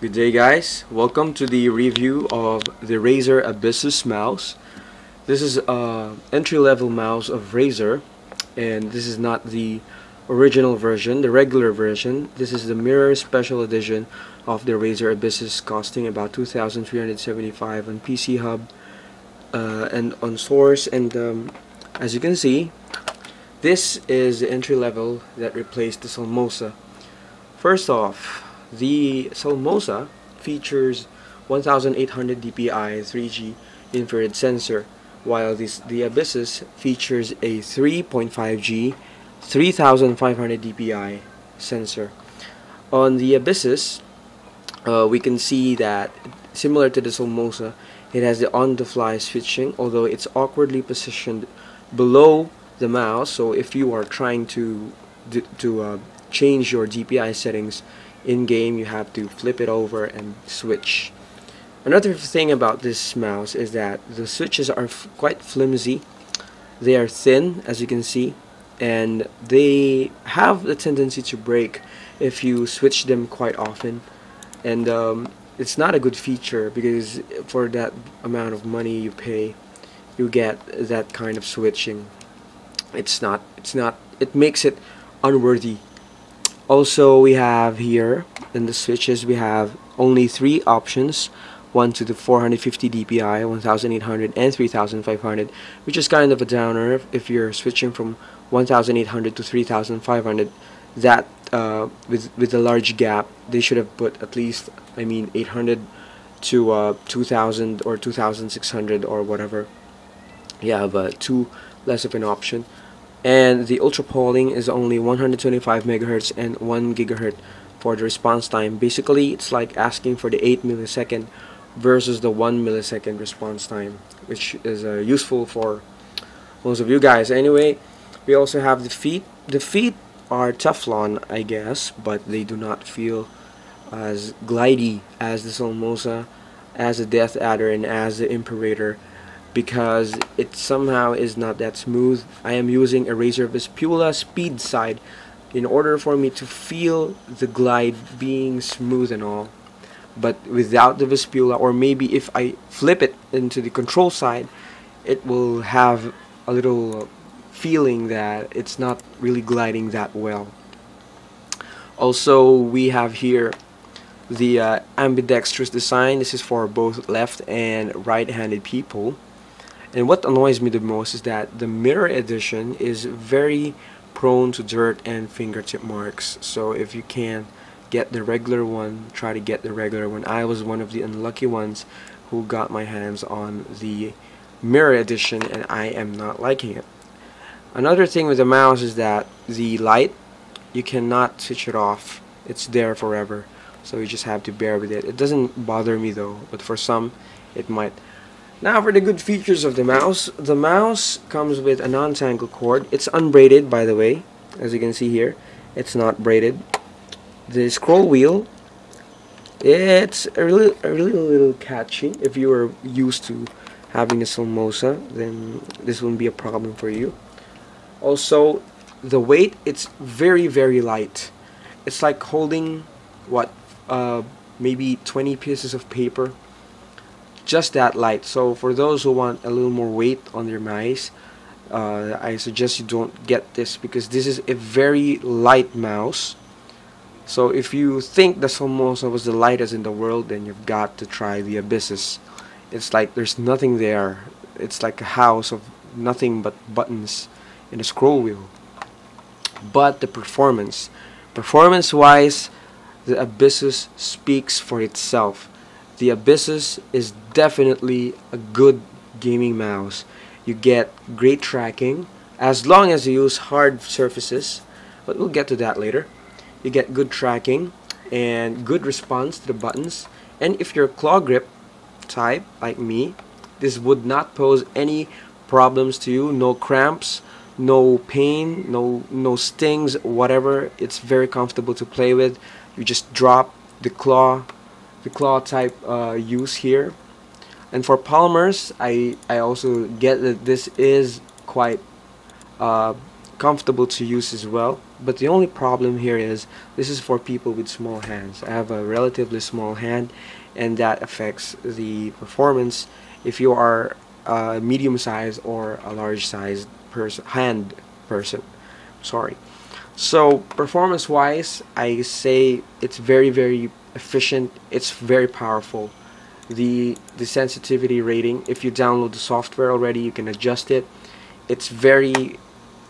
Good day guys, welcome to the review of the Razer Abyssus mouse. This is a entry-level mouse of Razer, and this is not the original version, the regular version. This is the mirror special edition of the Razer Abyssus, costing about 2,375 on PC Hub and on Source. And as you can see, this is the entry level that replaced the Salmosa. First off, the Salmosa features 1800 dpi 3G infrared sensor, while the Abyssus features a 3.5G 3500 dpi sensor. On the Abyssus, we can see that, similar to the Salmosa, it has the on-the-fly switching, although it's awkwardly positioned below the mouse. So if you are trying to change your DPI settings in game, you have to flip it over and switch. Another thing about this mouse is that the switches are quite flimsy. They are thin, as you can see, and they have the tendency to break if you switch them quite often. And it's not a good feature, because for that amount of money you pay, you get that kind of switching. It makes it unworthy. Also, we have here in the switches, we have only three options: 1 to the 450 dpi, 1800, and 3500, which is kind of a downer if you're switching from 1800 to 3500. That with a large gap, they should have put at least 800 to 2000 or 2600 or whatever. Yeah, but too less of an option. And the Ultrapolling is only 125 megahertz and 1 gigahertz for the response time. Basically, it's like asking for the 8 millisecond versus the 1 millisecond response time, which is useful for most of you guys. Anyway, we also have the feet. The feet are Teflon, I guess, but they do not feel as glidey as the Salmosa, as the Death Adder, and as the Imperator, because it somehow is not that smooth. I am using a Razer Abyssus speed side in order for me to feel the glide being smooth and all. But without the Vespula, or maybe if I flip it into the control side, it will have a little feeling that it's not really gliding that well. Also, we have here the ambidextrous design. This is for both left and right-handed people. And what annoys me the most is that the mirror edition is very prone to dirt and fingertip marks. So if you can get the regular one, try to get the regular one. I was one of the unlucky ones who got my hands on the mirror edition, and I am not liking it. Another thing with the mouse is that the light, you cannot switch it off. It's there forever, so you just have to bear with it. It doesn't bother me though, but for some it might. Now for the good features of the mouse comes with a non-tangle cord. It's unbraided, by the way, as you can see here. It's not braided. The scroll wheel, it's a little catchy. If you are used to having a Salmosa, then this won't be a problem for you. Also, the weight, it's very light. It's like holding what, maybe 20 pieces of paper. Just that light. So for those who want a little more weight on their mice, I suggest you don't get this, because this is a very light mouse. So if you think the Salmosa was the lightest in the world, then you've got to try the Abyssus. It's like there's nothing there. It's like a house of nothing but buttons and a scroll wheel. But the performance wise, the Abyssus speaks for itself. The Abyssus is definitely a good gaming mouse. You get great tracking as long as you use hard surfaces, but we'll get to that later. You get good tracking and good response to the buttons, and if you're a claw grip type like me, this would not pose any problems to you. No cramps, no pain, no stings, whatever. It's very comfortable to play with. You just drop the claw type use here. And for palmers, I also get that this is quite comfortable to use as well, but the only problem here is this is for people with small hands. I have a relatively small hand, and that affects the performance if you are a medium sized or a large sized person. Sorry. So performance wise, I say it's very efficient. It's very powerful. The sensitivity rating, if you download the software already, you can adjust it. It's very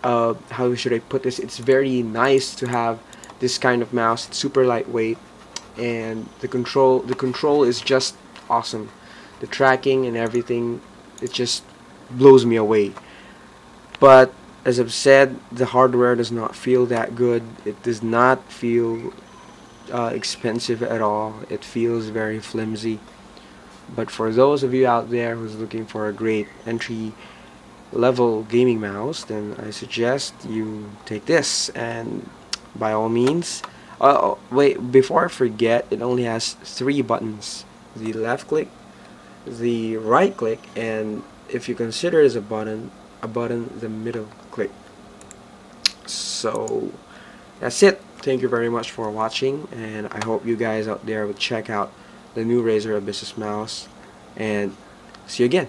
how should I put this, it's very nice to have this kind of mouse. It's super lightweight, and the control is just awesome. The tracking and everything, it just blows me away. But as I've said, the hardware does not feel that good. It does not feel expensive at all. It feels very flimsy. But for those of you out there who's looking for a great entry level gaming mouse, then I suggest you take this, and by all means, wait, before I forget, it only has 3 buttons: the left click, the right click, and if you consider as a button, the middle click. So that's it. Thank you very much for watching, and I hope you guys out there will check out the new Razer Abyssus mouse, and see you again.